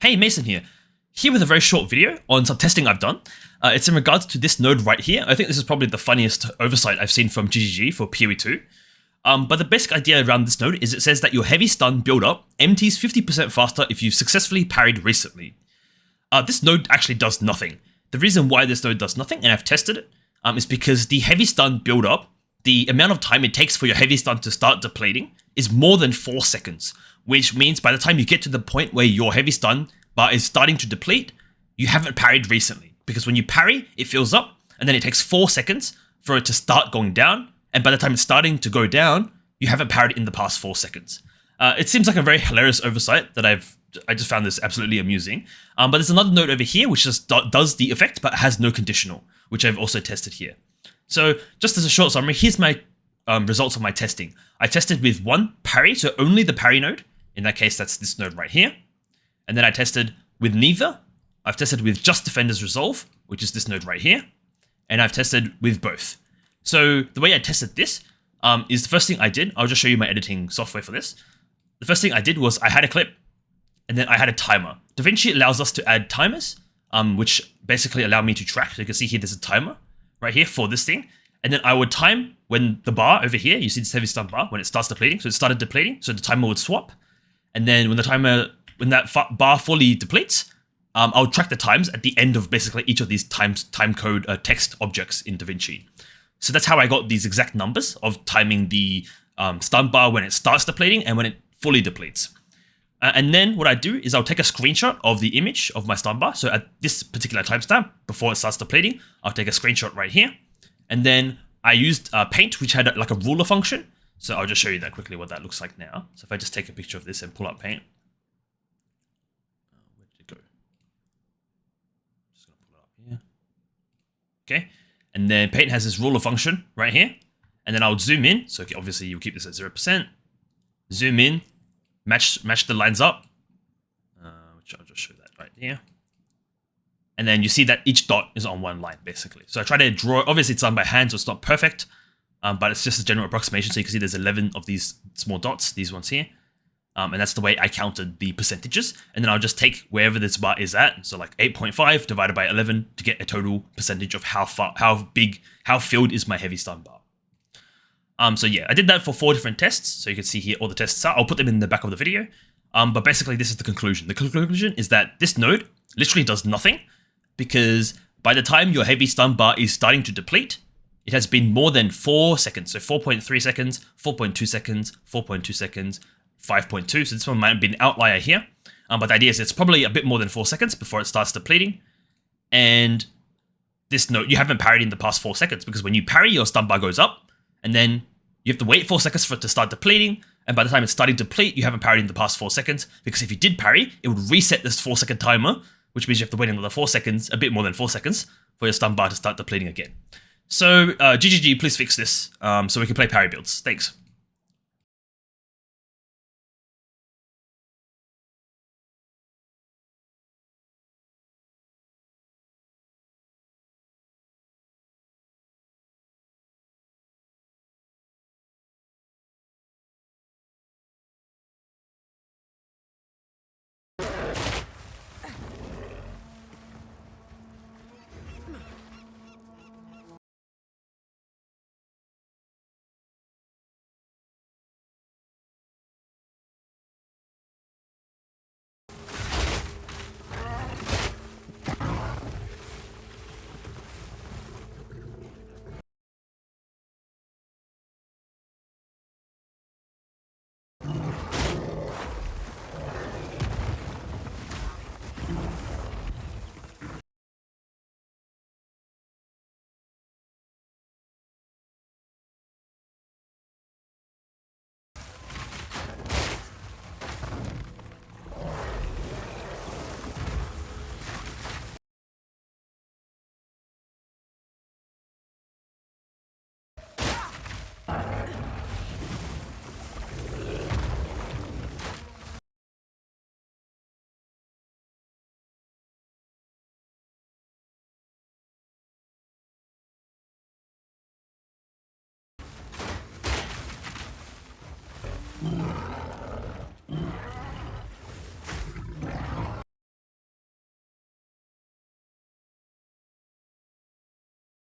Hey, Mason here. Here with a very short video on some testing I've done. It's in regards to this node right here. I think this is probably the funniest oversight I've seen from GGG for POE2. But the basic idea around this node is it says that your heavy stun build-up empties 50% faster if you've successfully parried recently. This node actually does nothing. The reason why this node does nothing, and I've tested it, is because the heavy stun build-up, the amount of time it takes for your heavy stun to start depleting is more than 4 seconds, which means by the time you get to the point where your heavy stun bar is starting to deplete, you haven't parried recently. Because when you parry, it fills up, and then it takes 4 seconds for it to start going down, and by the time it's starting to go down, you haven't parried in the past 4 seconds. It seems like a very hilarious oversight that I just found this absolutely amusing. But there's another node over here which just does the effect but has no conditional, which I've also tested here. So just as a short summary, here's my results of my testing. I tested with one parry, so only the parry node. In that case, that's this node right here. And then I tested with neither. I've tested with just defender's resolve, which is this node right here. And I've tested with both. So the way I tested this is the first thing I did. I'll just show you my editing software for this. The first thing I did was I had a clip and then I had a timer. DaVinci allows us to add timers, which basically allow me to track. So you can see here, there's a timer right here for this thing. And then I would time when the bar over here, you see this heavy stun bar, when it starts depleting. So it started depleting, so the timer would swap. And then when that bar fully depletes, I'll track the times at the end of basically each of these time code text objects in DaVinci. So that's how I got these exact numbers of timing the stun bar when it starts depleting and when it fully depletes. And then what I do is I'll take a screenshot of the image of my stun bar. So at this particular timestamp, before it starts depleting, I'll take a screenshot right here. And then I used Paint, which had like a ruler function. So I'll just show you that quickly what that looks like now. So if I just take a picture of this and pull up Paint. Where did it go? Just gonna pull it up here. Okay. And then Paint has this ruler function right here. And then I'll zoom in. So obviously you'll keep this at 0%. Zoom in, match the lines up, which I'll just show that right here. And then you see that each dot is on one line, basically. So I try to draw, obviously it's done by hand, so it's not perfect, but it's just a general approximation. So you can see there's 11 of these small dots, these ones here. And that's the way I counted the percentages. And then I'll just take wherever this bar is at, so like 8.5 divided by 11 to get a total percentage of how filled is my heavy stun bar. So yeah, I did that for 4 different tests. So you can see here all the tests are. I'll put them in the back of the video. But basically this is the conclusion. The conclusion is that this node literally does nothing because by the time your heavy stun bar is starting to deplete, it has been more than 4 seconds. So 4.3 seconds, 4.2 seconds, 4.2 seconds, 5.2. So this one might have been an outlier here. But the idea is it's probably a bit more than 4 seconds before it starts depleting. And this node, you haven't parried in the past 4 seconds because when you parry, your stun bar goes up. And then you have to wait 4 seconds for it to start depleting, and by the time it's starting to deplete, you haven't parried in the past 4 seconds, because if you did parry, it would reset this 4-second timer, which means you have to wait another 4 seconds, a bit more than 4 seconds, for your stun bar to start depleting again. So, GGG, please fix this, so we can play parry builds. Thanks.